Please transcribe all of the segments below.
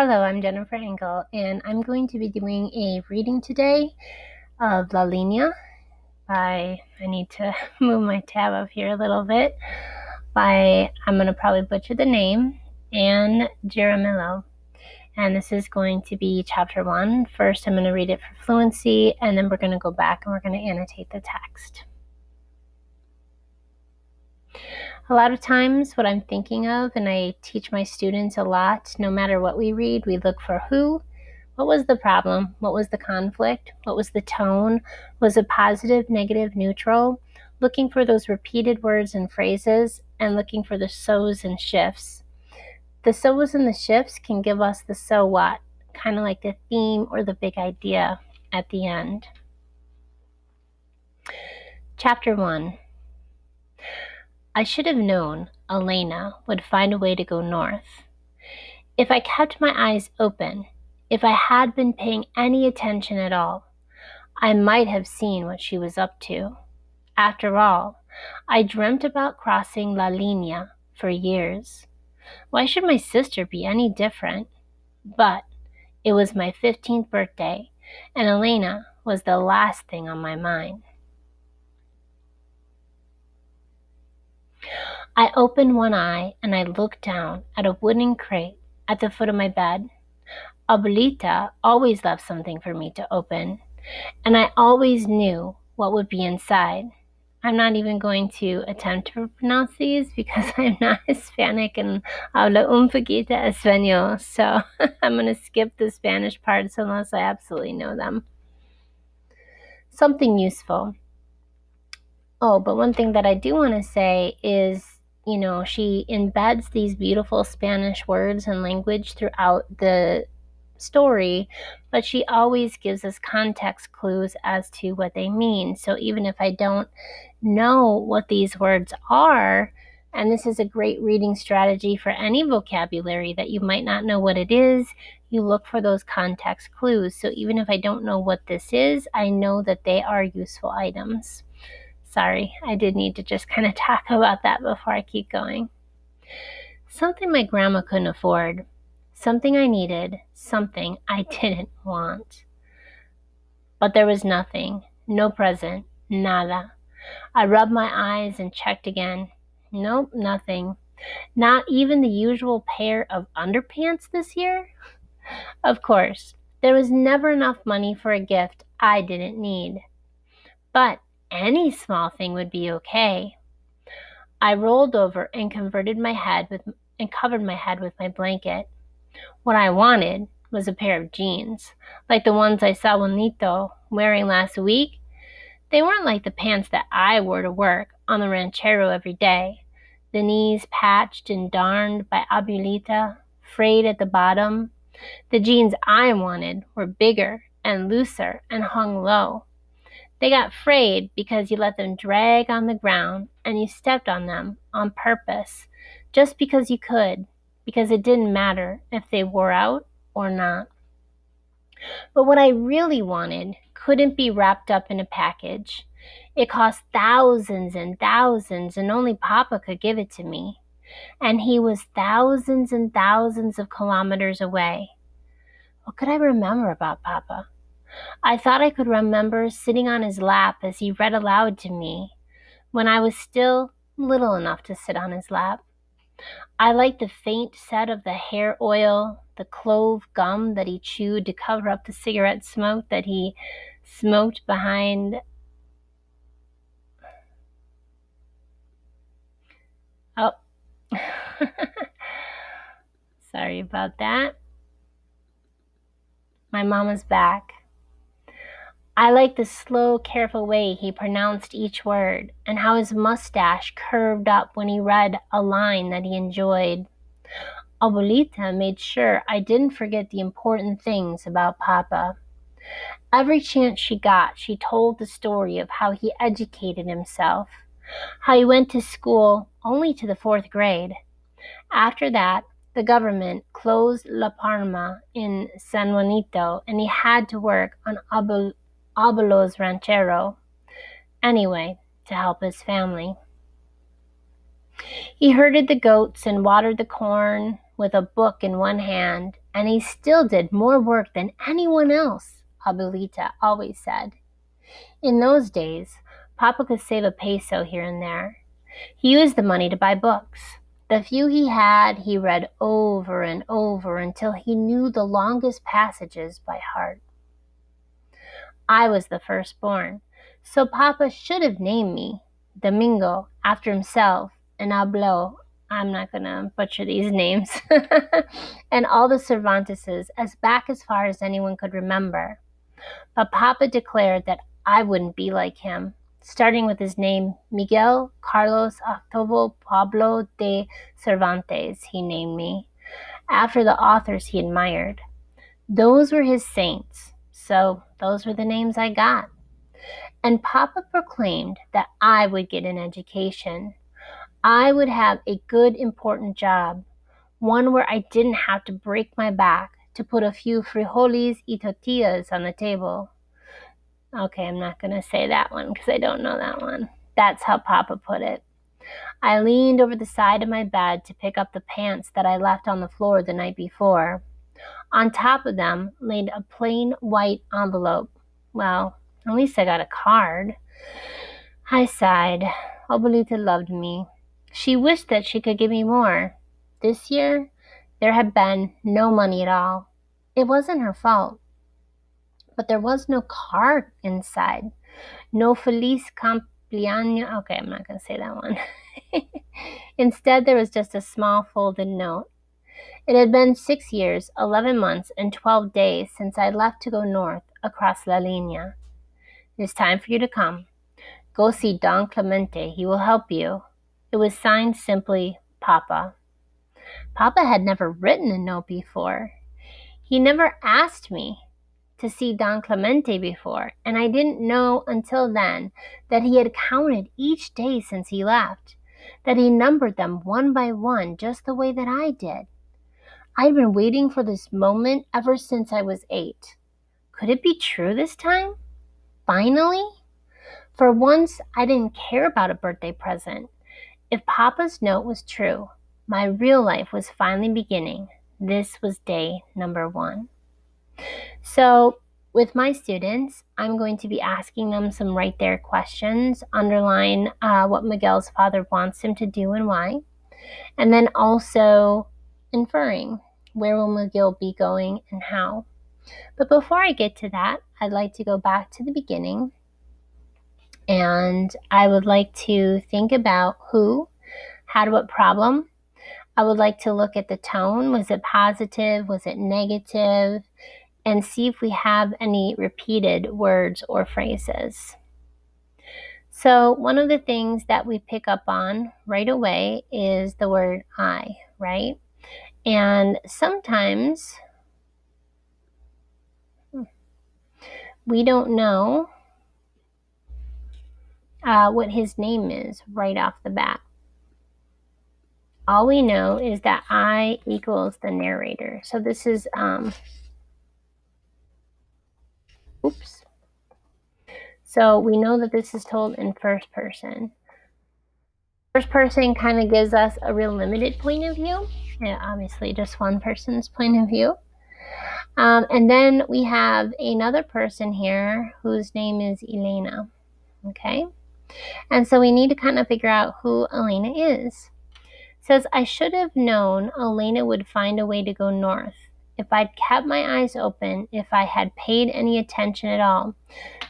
Hello, I'm Jennifer Engel, and I'm going to be doing a reading today of La Linea by, I need to move my tab up here a little bit, by, I'm going to probably butcher the name, Anne Jaramillo. And this is going to be chapter 1. First, I'm going to read it for fluency, and then we're going to go back and we're going to annotate the text. A lot of times what I'm thinking of, and I teach my students a lot, no matter what we read, we look for who. What was the problem? What was the conflict? What was the tone? Was it positive, negative, neutral? Looking for those repeated words and phrases, and looking for the so's and shifts. The so's and the shifts can give us the so what, kind of like the theme or the big idea at the end. Chapter 1. I should have known Elena would find a way to go north. If I kept my eyes open, if I had been paying any attention at all, I might have seen what she was up to. After all, I dreamt about crossing La Linea for years. Why should my sister be any different? But it was my 15th birthday, and Elena was the last thing on my mind. I opened one eye and I looked down at a wooden crate at the foot of my bed. Abuelita always left something for me to open, and I always knew what would be inside. I'm not even going to attempt to pronounce these because I'm not Hispanic and hablo un poquito español, so I'm going to skip the Spanish parts unless I absolutely know them. Something useful. Oh, but one thing that I do want to say is, she embeds these beautiful Spanish words and language throughout the story, but she always gives us context clues as to what they mean. So even if I don't know what these words are, and this is a great reading strategy for any vocabulary that you might not know what it is, you look for those context clues. So even if I don't know what this is, I know that they are useful items. Sorry, I did need to just kind of talk about that before I keep going. Something my grandma couldn't afford. Something I needed. Something I didn't want. But there was nothing. No present. Nada. I rubbed my eyes and checked again. Nope, nothing. Not even the usual pair of underpants this year? Of course, there was never enough money for a gift I didn't need. But any small thing would be okay. I rolled over and covered my head with my blanket. What I wanted was a pair of jeans, like the ones I saw Juanito wearing last week. They weren't like the pants that I wore to work on the ranchero every day, the knees patched and darned by Abuelita, frayed at the bottom. The jeans I wanted were bigger and looser and hung low. They got frayed because you let them drag on the ground and you stepped on them on purpose, just because you could, because it didn't matter if they wore out or not. But what I really wanted couldn't be wrapped up in a package. It cost thousands and thousands, and only Papa could give it to me. And he was thousands and thousands of kilometers away. What could I remember about Papa? I thought I could remember sitting on his lap as he read aloud to me when I was still little enough to sit on his lap. I liked the faint scent of the hair oil, the clove gum that he chewed to cover up the cigarette smoke that he smoked behind. Oh, sorry about that. My mama's back. I liked the slow, careful way he pronounced each word, and how his mustache curved up when he read a line that he enjoyed. Abuelita made sure I didn't forget the important things about Papa. Every chance she got, she told the story of how he educated himself, how he went to school only to the 4th grade. After that, the government closed La Palma in San Juanito, and he had to work on Abuelo's ranchero, anyway, to help his family. He herded the goats and watered the corn with a book in one hand, and he still did more work than anyone else, Abuelita always said. In those days, Papa could save a peso here and there. He used the money to buy books. The few he had, he read over and over until he knew the longest passages by heart. I was the firstborn, so Papa should have named me Domingo after himself, and Hablo, I'm not going to butcher these names, and all the Cervanteses as back as far as anyone could remember. But Papa declared that I wouldn't be like him, starting with his name, Miguel Carlos Octavio Pablo de Cervantes, he named me, after the authors he admired. Those were his saints, so those were the names I got. And Papa proclaimed that I would get an education. I would have a good, important job, one where I didn't have to break my back to put a few frijoles y tortillas on the table. Okay, I'm not going to say that one because I don't know that one. That's how Papa put it. I leaned over the side of my bed to pick up the pants that I left on the floor the night before. On top of them laid a plain white envelope. Well, at least I got a card. I sighed. Abuelita loved me. She wished that she could give me more. This year, there had been no money at all. It wasn't her fault. But there was no card inside. No feliz cumpleaños. Okay, I'm not going to say that one. Instead, there was just a small folded note. It had been 6 years, 11 months, and 12 days since I left to go north across La Linea. It is time for you to come. Go see Don Clemente. He will help you. It was signed simply Papa. Papa had never written a note before. He never asked me to see Don Clemente before, and I didn't know until then that he had counted each day since he left, that he numbered them one by one just the way that I did. I'd been waiting for this moment ever since I was 8. Could it be true this time? Finally? For once, I didn't care about a birthday present. If Papa's note was true, my real life was finally beginning. This was day number 1. So, with my students, I'm going to be asking them some right there questions, underline what Miguel's father wants him to do and why, and then also inferring where will Miguel be going and how. But before I get to that, I'd like to go back to the beginning, and I would like to think about who had what problem. I would like to look at the tone. Was it positive? Was it negative? And see if we have any repeated words or phrases. So one of the things that we pick up on right away is the word I, right? And sometimes we don't know what his name is right off the bat. All we know is that I equals the narrator. So this is, oops. So we know that this is told in first person. First person kind of gives us a real limited point of view, and obviously just one person's point of view. And then we have another person here whose name is Elena, okay? And so we need to kind of figure out who Elena is. It says, I should have known Elena would find a way to go north if I'd kept my eyes open, if I had paid any attention at all.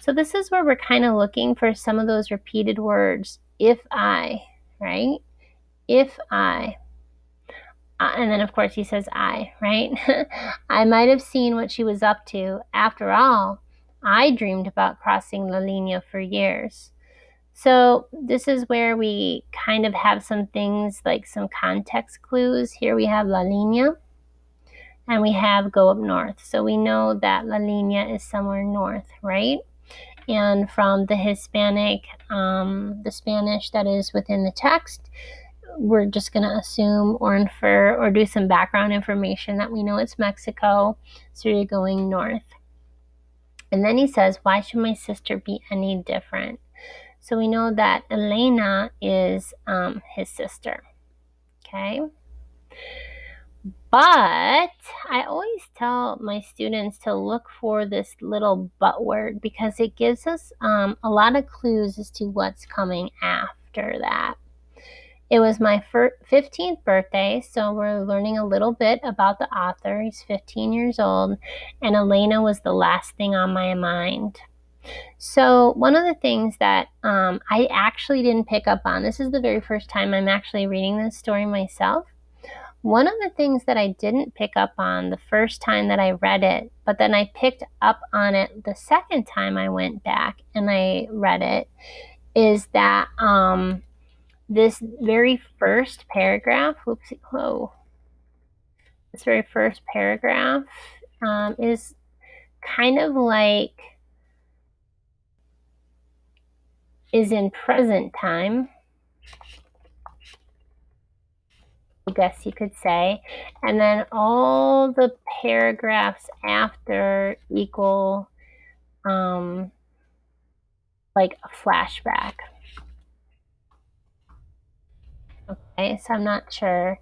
So this is where we're kind of looking for some of those repeated words. If I, right? If I. And then, of course, he says I, right? I might have seen what she was up to. After all, I dreamed about crossing La Linea for years. So this is where we kind of have some things like some context clues. Here we have La Linea, and we have go up north. So we know that La Linea is somewhere north, right? And from the Hispanic, the Spanish that is within the text, we're just going to assume or infer or do some background information that we know it's Mexico, so you're going north. And then he says, why should my sister be any different? So we know that Elena is his sister, okay? But I always tell my students to look for this little but word because it gives us a lot of clues as to what's coming after that. It was my 15th birthday, so we're learning a little bit about the author. He's 15 years old, and Elena was the last thing on my mind. So, one of the things that I actually didn't pick up on, this is the very first time I'm actually reading this story myself. One of the things that I didn't pick up on the first time that I read it, but then I picked up on it the second time I went back and I read it, is that this very first paragraph, this very first paragraph is kind of like, is in present time, I guess you could say. And then all the paragraphs after equal like a flashback. Okay, so I'm not sure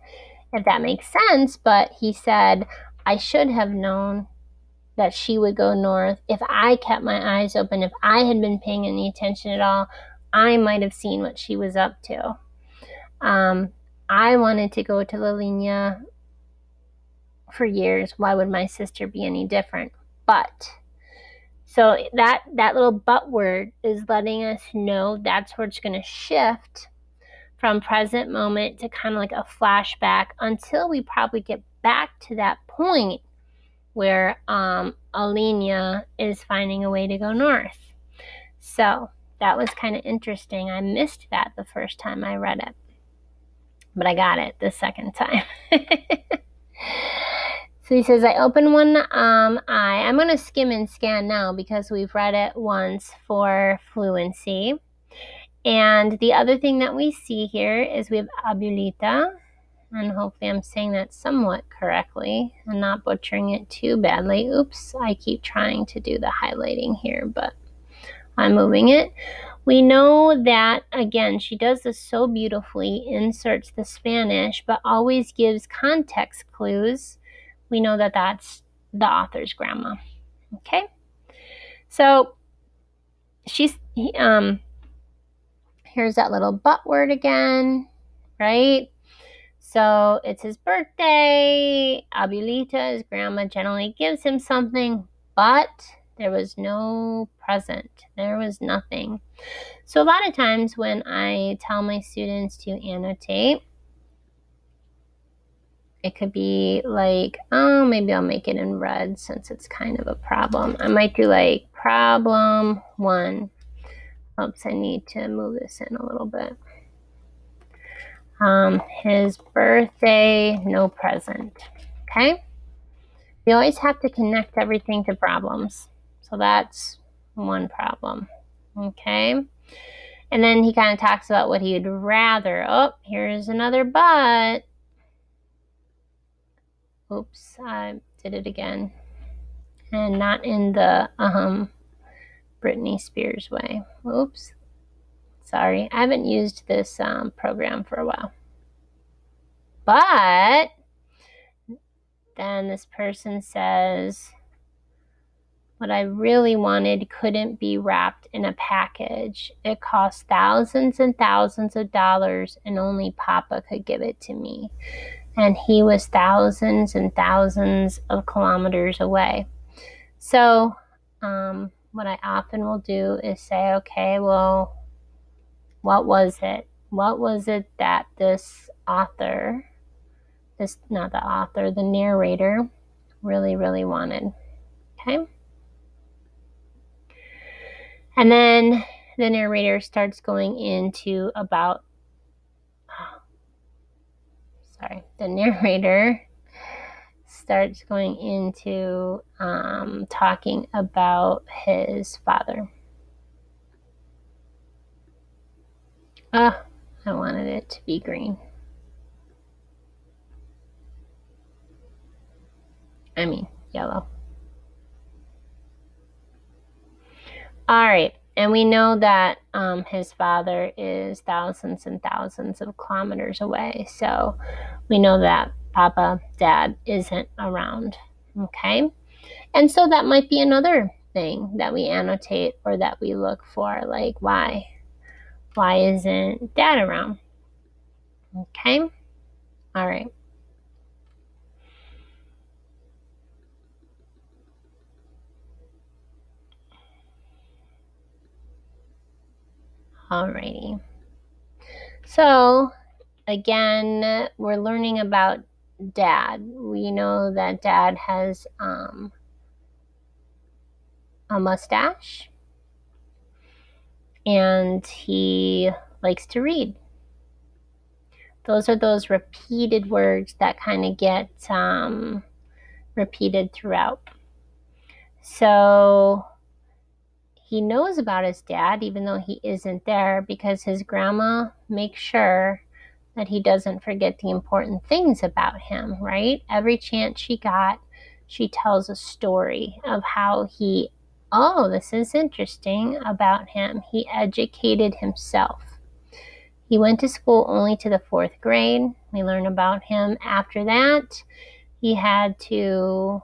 if that makes sense, but he said, I should have known that she would go north. If I kept my eyes open, if I had been paying any attention at all, I might have seen what she was up to. I wanted to go to Linea for years. Why would my sister be any different? But so that little but word is letting us know that's where it's going to shift from present moment to kind of like a flashback until we probably get back to that point where Alenia is finding a way to go north. So that was kind of interesting. I missed that the first time I read it, but I got it the second time. So he says, I open one eye. I'm going to skim and scan now because we've read it once for fluency. And the other thing that we see here is we have abuelita, and hopefully I'm saying that somewhat correctly and not butchering it too badly. Oops, I keep trying to do the highlighting here, but I'm moving it. We know that, again, she does this so beautifully, inserts the Spanish, but always gives context clues. We know that that's the author's grandma. Okay? So here's that little but word again, right? So it's his birthday. Abuelita, his grandma, generally gives him something, but there was no present. There was nothing. So a lot of times when I tell my students to annotate, it could be like, oh, maybe I'll make it in red since it's kind of a problem. I might do like problem 1. Oops, I need to move this in a little bit. His birthday, no present. Okay? We always have to connect everything to problems. So that's one problem. Okay? And then he kind of talks about what he'd rather. Oh, here's another but. Oops, I did it again. And not in the Britney Spears way. Oops. Sorry, I haven't used this program for a while. But then this person says, what I really wanted couldn't be wrapped in a package. It cost thousands and thousands of dollars, and only Papa could give it to me. And he was thousands and thousands of kilometers away. So what I often will do is say, okay, well, what was it? What was it that this author, the narrator, really, really wanted? Okay. And then the narrator starts going into about, talking about his father. I wanted it to be green. I mean, yellow. All right. And we know that his father is thousands and thousands of kilometers away. So we know that Papa, Dad isn't around. Okay? And so that might be another thing that we annotate or that we look for, like why? Why isn't Dad around? Okay? All right. Alrighty. So, again, we're learning about Dad. We know that Dad has a mustache and he likes to read. Those are those repeated words that kind of get repeated throughout. So he knows about his dad, even though he isn't there, because his grandma makes sure that he doesn't forget the important things about him, right? Every chance she got, she tells a story of how he, oh, this is interesting about him. He educated himself. He went to school only to the 4th grade. We learn about him. After that, he had to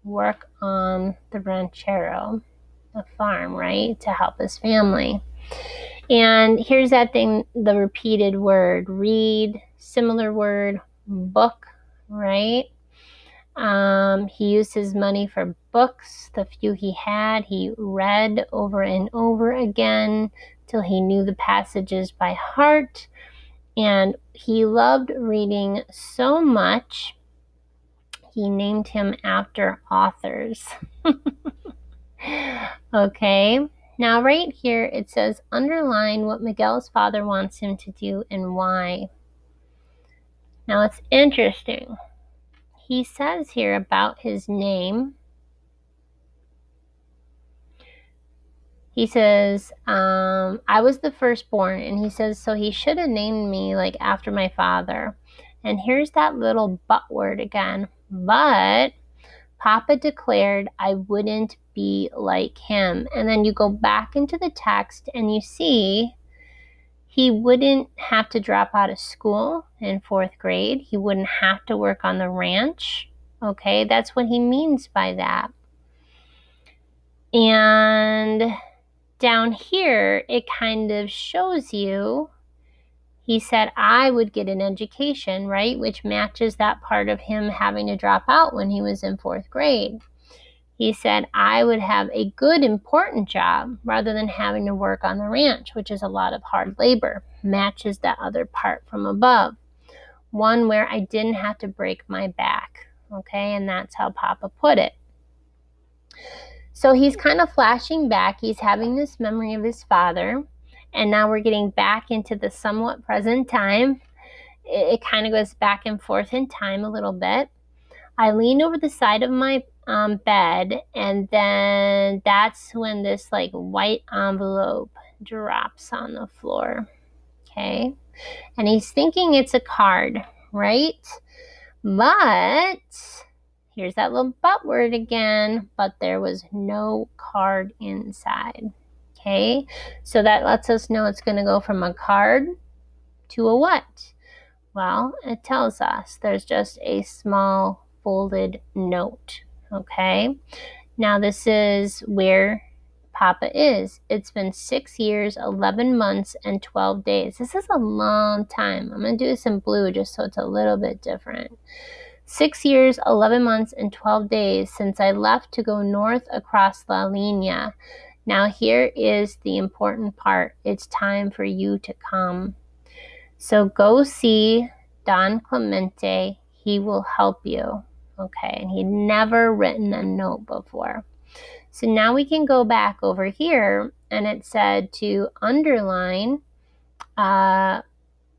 work on the ranchero, the farm, right, to help his family. And here's that thing, the repeated word, read, similar word, book, right? He used his money for books. The few he had, he read over and over again till he knew the passages by heart. And he loved reading so much, he named him after authors. Okay, now right here it says underline what Miguel's father wants him to do and why. Now it's interesting. He says here about his name. He says, I was the firstborn, and he says, so he should have named me like after my father. And here's that little but word again. But Papa declared I wouldn't be like him. And then you go back into the text and you see he wouldn't have to drop out of school in 4th grade. He wouldn't have to work on the ranch. Okay, that's what he means by that. And down here, it kind of shows you, he said I would get an education, right? Which matches that part of him having to drop out when he was in 4th grade. He said I would have a good, important job rather than having to work on the ranch, which is a lot of hard labor. Matches that other part from above. One where I didn't have to break my back. Okay, and that's how Papa put it. So he's kind of flashing back. He's having this memory of his father. And now we're getting back into the somewhat present time. It kind of goes back and forth in time a little bit. I lean over the side of my bed, and then that's when this like white envelope drops on the floor. Okay. And he's thinking it's a card, right? But here's that little but word again, but there was no card inside. Okay, so that lets us know it's going to go from a card to a what? Well, it tells us there's just a small folded note. Okay, now this is where Papa is. It's been 6 years, 11 months, and 12 days. This is a long time. I'm going to do this in blue just so it's a little bit different. 6 years, 11 months, and 12 days since I left to go north across La Linea. Now here is the important part. It's time for you to come. So go see Don Clemente. He will help you. Okay, and he'd never written a note before. So now we can go back over here, and it said to underline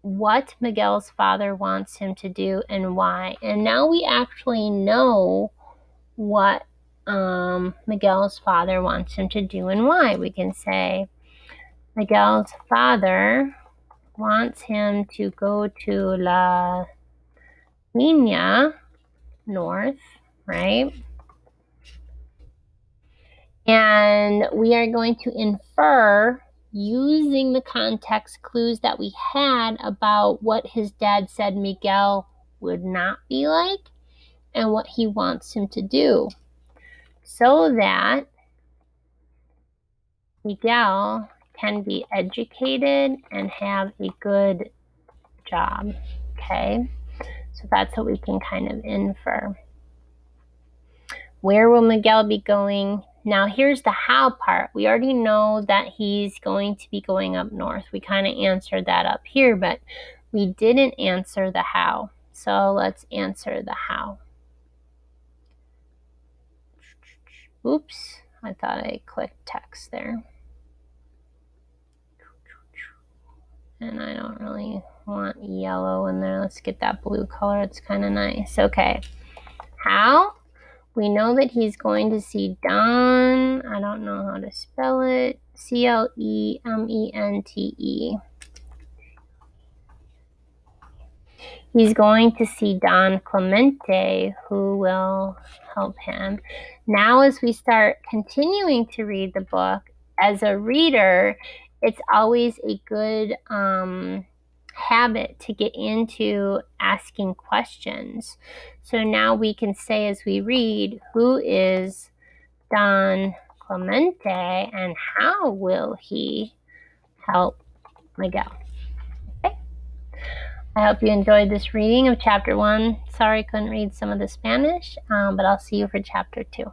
what Miguel's father wants him to do and why. And now we actually know what Miguel's father wants him to do and why. We can say Miguel's father wants him to go to La Linea north, right? And we are going to infer using the context clues that we had about what his dad said Miguel would not be like and what he wants him to do so that Miguel can be educated and have a good job. Okay, so that's what we can kind of infer. Where will Miguel be going? Now here's the how part. We already know that he's going to be going up north. We kind of answered that up here, but we didn't answer the how. So let's answer the how. Oops, I thought I clicked text there. And I don't really want yellow in there. Let's get that blue color. It's kind of nice. Okay. How? We know that he's going to see Don. I don't know how to spell it. Clemente. He's going to see Don Clemente, who will help him. Now, as we start continuing to read the book, as a reader, it's always a good habit to get into asking questions. So now we can say as we read, who is Don Clemente and how will he help Miguel? Okay. I hope you enjoyed this reading of chapter 1. Sorry I couldn't read some of the Spanish, but I'll see you for chapter 2.